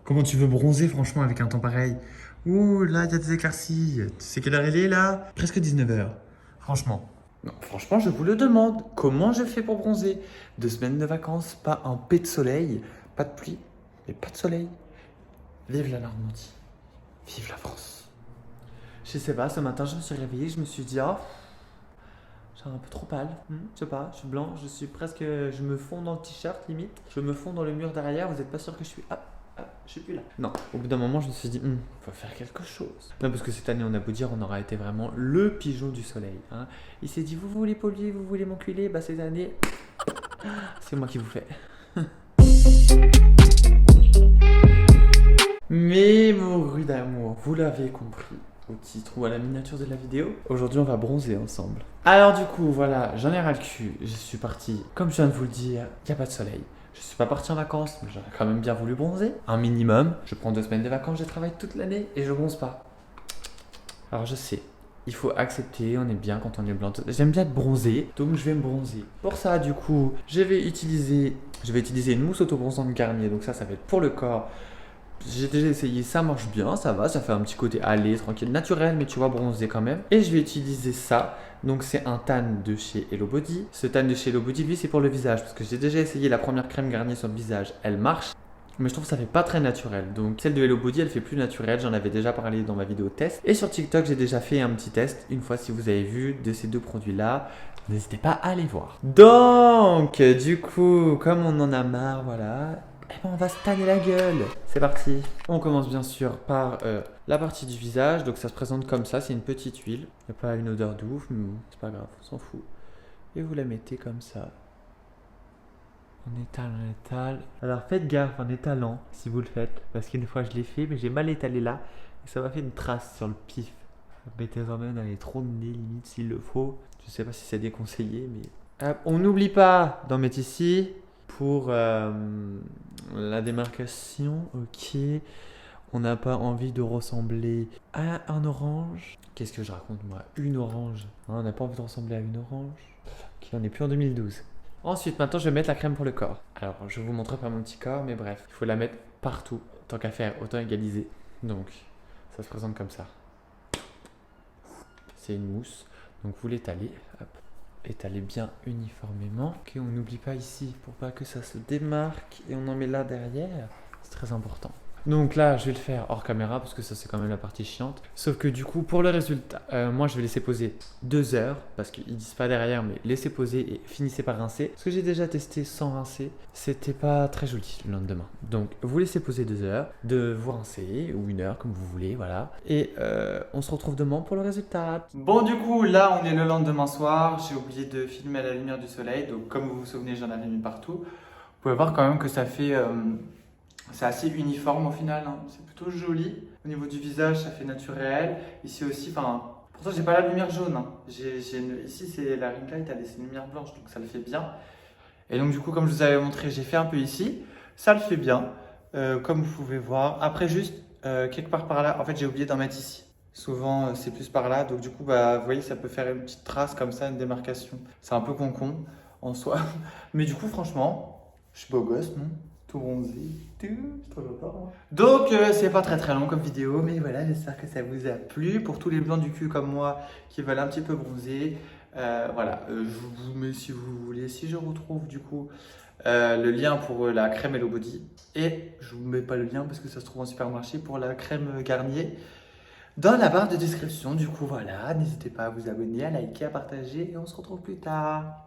Comment tu veux bronzer franchement avec un temps pareil? Ouh, là, il y a des éclaircies. Tu sais quelle heure il est là? Presque 19 h. Franchement. Non, franchement, je vous le demande. Comment je fais pour bronzer? 2 semaines de vacances, pas un pet de soleil, pas de pluie, mais pas de soleil. Vive la Normandie. Vive la France. Je sais pas, ce matin, je me suis réveillée, je me suis dit, oh, j'ai un peu trop pâle. Je sais pas, je suis blanc, je suis presque. Je me fonds dans le t-shirt limite. Je me fonds dans le mur derrière, vous êtes pas sûr que je suis. Je suis plus là. Non, au bout d'un moment, je me suis dit, faut faire quelque chose. Non, parce que cette année, on a beau dire, on aura été vraiment le pigeon du soleil. Hein. Il s'est dit, vous voulez polluer, vous voulez m'enculer, bah cette année, c'est moi qui vous fais. Mes mourus d'amour, vous l'avez compris au titre ou à la miniature de la vidéo. Aujourd'hui, on va bronzer ensemble. Alors du coup, voilà, j'en ai ras le cul. Je suis parti, comme je viens de vous le dire, il n'y a pas de soleil. Je suis pas parti en vacances, mais j'aurais quand même bien voulu bronzer. Un minimum. Je prends 2 semaines de vacances, je travaille toute l'année et je bronze pas. Alors je sais, il faut accepter, on est bien quand on est blanc. J'aime bien être bronzé, donc je vais me bronzer. Pour ça, du coup, je vais utiliser une mousse auto-bronzante Garnier. Donc ça va être pour le corps. J'ai déjà essayé, ça marche bien, ça va, ça fait un petit côté allé, tranquille, naturel, mais tu vois, bronzé quand même. Et je vais utiliser ça, donc c'est un tan de chez Hello Body. Ce tan de chez Hello Body, lui, c'est pour le visage, parce que j'ai déjà essayé la première crème Garnier sur le visage, elle marche. Mais je trouve que ça fait pas très naturel. Donc celle de Hello Body, elle fait plus naturelle. J'en avais déjà parlé dans ma vidéo test. Et sur TikTok, j'ai déjà fait un petit test. Une fois, si vous avez vu de ces deux produits-là, n'hésitez pas à aller voir. Donc, du coup, comme on en a marre, voilà. Eh ben, on va se tanner la gueule. C'est parti. On commence bien sûr par la partie du visage. Donc ça se présente comme ça. C'est une petite huile. Il n'y a pas une odeur de ouf, mais bon, c'est pas grave, on s'en fout. Et vous la mettez comme ça. On étale. Alors faites gaffe en étalant si vous le faites. Parce qu'une fois je l'ai fait, mais j'ai mal étalé là. Et ça m'a fait une trace sur le pif. Mettez-en même dans les troncs de nez limite s'il le faut. Je sais pas si c'est déconseillé, mais... Hop, on n'oublie pas d'en mettre ici. Pour la démarcation, ok. On n'a pas envie de ressembler à un orange. Qu'est-ce que je raconte moi? Une orange. Hein, on n'a pas envie de ressembler à une orange. Ok, on n'est plus en 2012. Ensuite, maintenant, je vais mettre la crème pour le corps. Alors, je vous montrerai pas mon petit corps, mais bref, il faut la mettre partout. Tant qu'à faire, autant égaliser. Donc, ça se présente comme ça. C'est une mousse. Donc, vous l'étalez. Hop. Étalez bien uniformément. Ok, on n'oublie pas ici pour pas que ça se démarque. Et on en met là derrière. C'est très important. Donc là, je vais le faire hors caméra parce que ça, c'est quand même la partie chiante. Sauf que du coup, pour le résultat, moi, je vais laisser poser 2 heures parce qu'ils disent pas derrière, mais laissez poser et finissez par rincer. Parce que j'ai déjà testé sans rincer, c'était pas très joli le lendemain. Donc, vous laissez poser 2 heures, de vous rincer ou 1 heure comme vous voulez, voilà. Et on se retrouve demain pour le résultat. Bon, du coup, là, on est le lendemain soir. J'ai oublié de filmer à la lumière du soleil. Donc, comme vous vous souvenez, j'en avais mis partout. Vous pouvez voir quand même que ça fait... c'est assez uniforme au final, hein. C'est plutôt joli. Au niveau du visage, ça fait naturel. Ici aussi, enfin, pourtant j'ai pas la lumière jaune, hein. Ici, c'est la ring light, elle laisse une lumière blanche, donc ça le fait bien. Et donc du coup, comme je vous avais montré, j'ai fait un peu ici. Ça le fait bien, comme vous pouvez voir. Après, juste quelque part par là, en fait, j'ai oublié d'en mettre ici. Souvent, c'est plus par là. Donc du coup, bah, vous voyez, ça peut faire une petite trace comme ça, une démarcation. C'est un peu con en soi. Mais du coup, franchement, je suis beau gosse, non? Tout bronzé, tout, c'est trop longtemps. Donc, c'est pas très long comme vidéo, mais voilà, j'espère que ça vous a plu. Pour tous les blancs du cul comme moi qui veulent un petit peu bronzer, voilà, je vous mets si vous voulez, si je retrouve du coup le lien pour la crème Hello Body. Et je vous mets pas le lien parce que ça se trouve en supermarché pour la crème Garnier dans la barre de description. Du coup, voilà, n'hésitez pas à vous abonner, à liker, à partager et on se retrouve plus tard.